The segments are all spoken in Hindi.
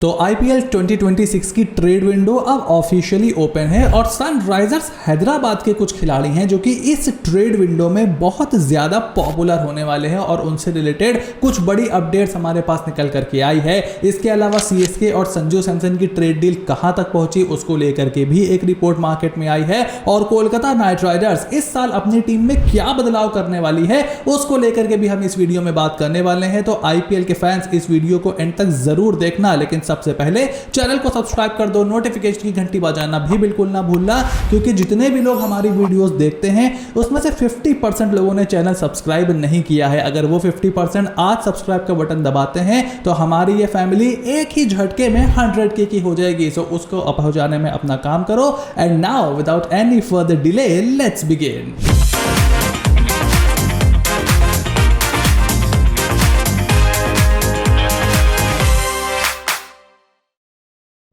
तो आईपीएल 2026 की ट्रेड विंडो अब ऑफिशियली ओपन है और सनराइजर्स हैदराबाद के कुछ खिलाड़ी हैं जो कि इस ट्रेड विंडो में बहुत ज़्यादा पॉपुलर होने वाले हैं और उनसे रिलेटेड कुछ बड़ी अपडेट्स हमारे पास निकल करके आई है। इसके अलावा सीएसके और संजू सैमसन की ट्रेड डील कहां तक पहुंची उसको लेकर के भी एक रिपोर्ट मार्केट में आई है और कोलकाता नाइट राइडर्स इस साल अपनी टीम में क्या बदलाव करने वाली है उसको लेकर के भी हम इस वीडियो में बात करने वाले हैं। तो आईपीएल के फैंस इस वीडियो को एंड तक जरूर देखना, लेकिन सबसे पहले चैनल को सब्सक्राइब कर दो, नोटिफिकेशन की घंटी बजाना भी बिल्कुल ना भूलना, क्योंकि जितने भी लोग हमारी वीडियोस देखते हैं उसमें से 50% लोगों ने चैनल सब्सक्राइब नहीं किया है। अगर वो 50% आज सब्सक्राइब का बटन दबाते हैं तो हमारी ये फैमिली एक ही झटके में 100K की हो जाएगी। सो उसको अप हो जाने में अपना काम करो। And now without any further delay let's begin.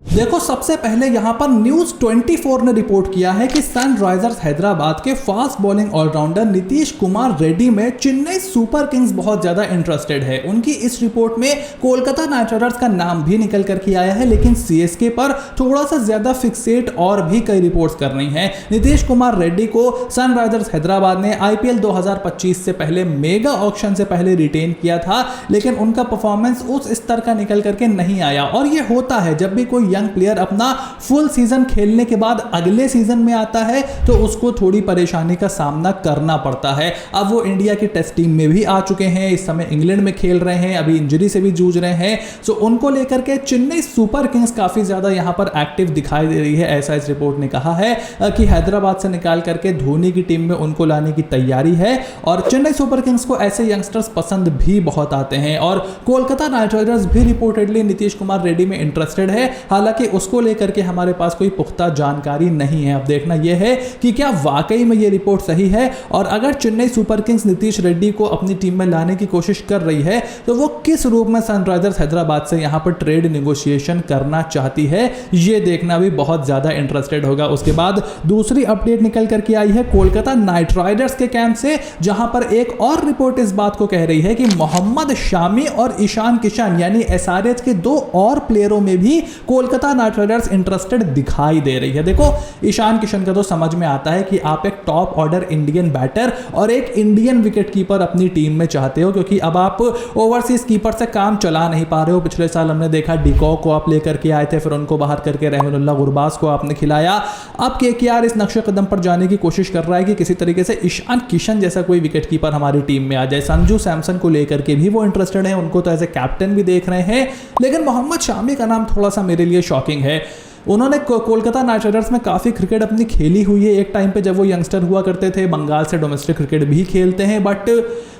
देखो, सबसे पहले यहां पर न्यूज 24 ने रिपोर्ट किया है कि सनराइजर्स हैदराबाद के fast bowling all rounder Nitish Kumar Reddy में चेन्नई सुपर किंग्स बहुत ज्यादा इंटरेस्टेड है। उनकी इस रिपोर्ट में कोलकाता नाइट राइडर्स का नाम भी निकल करके आया है, लेकिन सीएसके पर थोड़ा सा ज्यादा फिक्सेट और भी कई रिपोर्ट्स कर रही हैं। नीतीश कुमार रेड्डी को सनराइजर्स हैदराबाद ने आईपीएल 2025 से पहले मेगा ऑक्शन से पहले रिटेन किया था, लेकिन उनका परफॉर्मेंस उस स्तर का निकल करके नहीं आया। और ये होता है जब भी कोई यंग प्लेयर अपना फुल सीजन खेलने के बाद अगले सीजन में आता है तो उसको थोड़ी परेशानी का सामना करना पड़ता है। अब वो इंडिया की टेस्ट टीम में भी आ चुके हैं, इस समय इंग्लैंड में खेल रहे हैं, अभी इंजरी से भी जूझ रहे हैं। सो उनको लेकर के चेन्नई सुपर किंग्स काफी ज्यादा यहां पर एक्टिव दिखाई दे रही है। ऐसा इस रिपोर्ट ने कहा है कि हैदराबाद से निकाल करके धोनी की टीम में उनको लाने की तैयारी है और चेन्नई सुपर किंग्स को ऐसे यंगस्टर्स पसंद भी बहुत आते हैं। और कोलकाता नाइट राइडर्स भी रिपोर्टेडली नीतीश कुमार रेड्डी में इंटरेस्टेड है, हालांकि उसको लेकर के हमारे पास कोई पुख्ता जानकारी नहीं है। अब देखना यह है कि क्या वाकई में यह रिपोर्ट सही है और अगर चेन्नई सुपर किंग्स नीतीश रेड्डी को अपनी टीम में लाने की कोशिश कर रही है तो वो किस रूप में सनराइजर्स हैदराबाद से यहां पर ट्रेड नेगोशिएशन करना चाहती है, यह देखना भी बहुत ज्यादा इंटरेस्टेड होगा। उसके बाद दूसरी अपडेट निकल करके आई है कोलकाता नाइट राइडर्स के कैंप से, जहां पर एक और रिपोर्ट इस बात को कह रही है कि मोहम्मद शामी और ईशान किशन यानी एसआरएच के दो और प्लेयरों में भी कोलकाता नाइट राइडर्स इंटरेस्टेड दिखाई दे रही है। देखो, ईशान किशन का तो समझ में आता है कि आप एक टॉप ऑर्डर इंडियन बैटर और एक इंडियन विकेट कीपर अपनी टीम में चाहते हो, क्योंकि अब आप ओवरसीज कीपर से काम चला नहीं पा रहे हो। पिछले साल हमने देखा डिकॉक को आप लेकर के आए थे, फिर उनको बाहर करके रहमानुल्लाह गुरबाज को आपने खिलाया। अब केकेआर इस नक्शे कदम पर जाने की कोशिश कर रहा है कि किसी तरीके से ईशान किशन जैसा कोई विकेट कीपर हमारी टीम में आ जाए। संजू सैमसन को लेकर के भी वो इंटरेस्टेड है, उनको तो एज ए कैप्टन भी देख रहे हैं। लेकिन मोहम्मद शामी का नाम थोड़ा सा मेरे लिए शॉकिंग है। उन्होंने कोलकाता नाइट राइडर्स में काफ़ी क्रिकेट अपनी खेली हुई है एक टाइम पे जब वो यंगस्टर हुआ करते थे। बंगाल से डोमेस्टिक क्रिकेट भी खेलते हैं, बट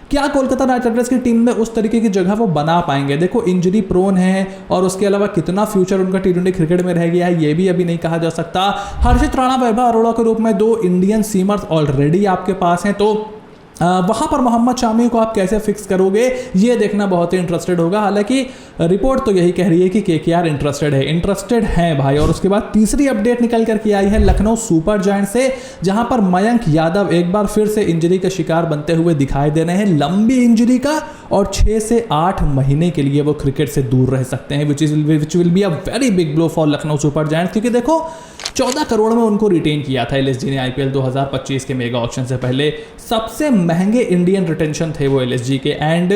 क्या कोलकाता नाइट राइडर्स की टीम में उस तरीके की जगह वो बना पाएंगे? देखो, इंजरी प्रोन है और उसके अलावा कितना फ्यूचर उनका टी20 क्रिकेट में रह गया है ये भी अभी नहीं कहा जा सकता। हर्षित राणा, वैभव अरोड़ा के रूप में दो इंडियन सीमर्स ऑलरेडी आपके पास हैं, तो वहां पर मोहम्मद शामी को आप कैसे फिक्स करोगे ये देखना बहुत ही इंटरेस्टेड होगा। हालांकि रिपोर्ट तो यही कह रही है कि केकेआर इंटरेस्टेड है भाई। और उसके बाद तीसरी अपडेट निकल करके आई है लखनऊ सुपर जायंट से, जहां पर मयंक यादव एक बार फिर से इंजरी का शिकार बनते हुए दिखाई दे रहे हैं, लंबी इंजरी का, और 6 से 8 महीने के लिए वो क्रिकेट से दूर रह सकते हैं, which will be a very big blow for Lucknow super giant. क्योंकि देखो, 14 करोड़ में उनको रिटेन किया था एलएसजी ने आईपीएल 2025 के मेगा ऑक्शन से पहले। सबसे महंगे इंडियन रिटेंशन थे वो एलएसजी के, एंड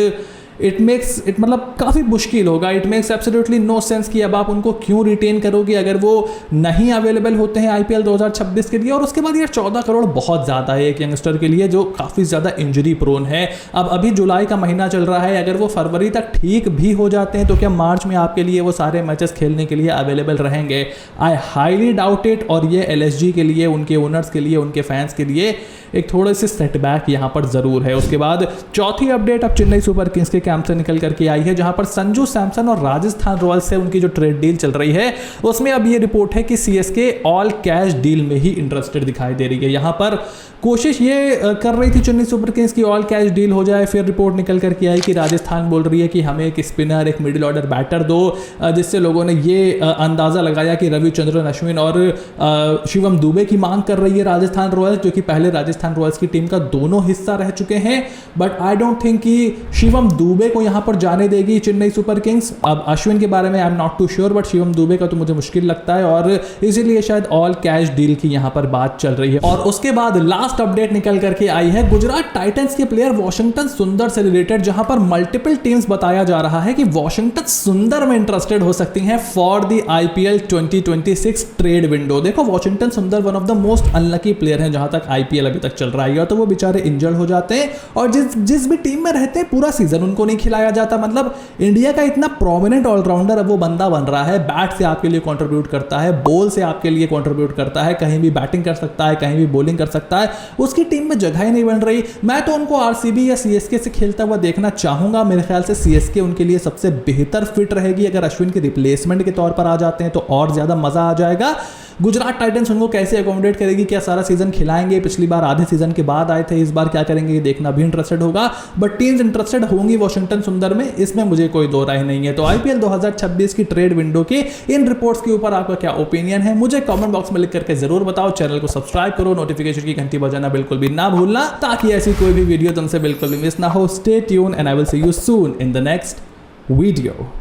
इट मतलब काफ़ी मुश्किल होगा। It makes absolutely no sense कि अब आप उनको क्यों रिटेन करोगे अगर वो नहीं अवेलेबल होते हैं आईपीएल 2026 के लिए। और उसके बाद यार 14 करोड़ बहुत ज़्यादा है एक यंगस्टर के लिए जो काफ़ी ज़्यादा इंजरी प्रोन है। अब अभी जुलाई का महीना चल रहा है, अगर वो फरवरी तक ठीक भी हो जाते हैं तो क्या मार्च में आपके लिए वो सारे मैचेस खेलने के लिए अवेलेबल रहेंगे? I highly doubt it. और ये एलएसजी के लिए, उनके ओनर्स के लिए, उनके फैंस के लिए एक थोड़े से सेटबैक यहाँ पर ज़रूर है। उसके बाद चौथी अपडेट अब चेन्नई सुपर किंग्स के कैंप से निकल करके आई है, जहां पर संजू सैमसन और राजस्थान रॉयल्स से उनकी जो ट्रेड डील चल रही है उसमें अब ये रिपोर्ट है कि सीएसके ऑल कैश डील में ही इंटरेस्टेड दिखाई दे रही है। यहां पर कोशिश ये कर रही थी चेन्नई सुपर किंग्स की ऑल कैश डील हो जाए, फिर रिपोर्ट निकल करके आई कि राजस्थान बोल रही है कि हमें एक स्पिनर, एक मिडिल ऑर्डर बैटर दो, जिससे लोगों ने ये अंदाज़ा लगाया कि रविचंद्रन अश्विन और शिवम दुबे की मांग कर रही है राजस्थान रॉयल्स, जो कि पहले राजस्थान रॉयल्स की टीम का दोनों हिस्सा रह चुके हैं। बट आई डोंट थिंक कि शिवम दुबे दुबे को यहां पर जाने देगी चेन्नई सुपर किंग्स? अब अश्विन के बारे में I am not too sure, but Shivam Dube का तो मुझे मुश्किल लगता है और इसीलिए शायद ऑल कैश डील की यहां पर बात चल रही है। और उसके बाद लास्ट अपडेट निकल करके आई है गुजरात टाइटंस के प्लेयर वाशिंगटन सुंदर से रिलेटेड, जहां पर मल्टीपल टीम्स बताया जा रहा है कि वाशिंगटन सुंदर में इंटरेस्टेड हो सकती हैं for the IPL 2026 trade window. देखो वाशिंगटन सुंदर one of the most unlucky player हैं जहां तक आईपीएल अभी तक चल रहा है, तो वो बेचारे इंजर्ड हो जाते हैं और जिस भी टीम में रहते हैं पूरा सीजन उनको नहीं खिलाया जाता। मतलब इंडिया का इतना प्रोमिनेंट ऑलराउंडर अब वो बंदा बन रहा है, बैट से आपके लिए कंट्रीब्यूट करता है, बॉल से आपके लिए कंट्रीब्यूट करता है, कहीं भी बैटिंग कर सकता है, कहीं भी बॉलिंग कर सकता है, उसकी टीम में जगह ही नहीं बन रही। मैं तो उनको आरसीबी या सीएसके से खेलता हुआ देखना चाहूंगा। मेरे ख्याल से सीएसके उनके लिए सबसे बेहतर फिट रहेगी। अगर अश्विन के रिप्लेसमेंट के तौर पर आ जाते हैं तो और ज्यादा मजा आ जाएगा। गुजरात टाइटंस उनको कैसे अकोमोडेट करेगी, क्या सारा सीजन खिलाएंगे? पिछली बार आधे सीजन के बाद आए थे, इस बार क्या करेंगे ये देखना भी इंटरेस्टेड होगा। बट टीम्स इंटरेस्टेड होंगी वाशिंगटन सुंदर में, इसमें मुझे कोई दो राय नहीं है। तो आईपीएल 2026 की ट्रेड विंडो के इन रिपोर्ट्स के ऊपर आपका क्या ओपिनियन है मुझे कमेंट बॉक्स में लिख करके जरूर बताओ। चैनल को सब्सक्राइब करो, नोटिफिकेशन की घंटी बजाना बिल्कुल भी ना भूलना, ताकि ऐसी कोई भी वीडियो तुमसे बिल्कुल भी मिस ना हो। Stay tune and I will see you soon in the next video.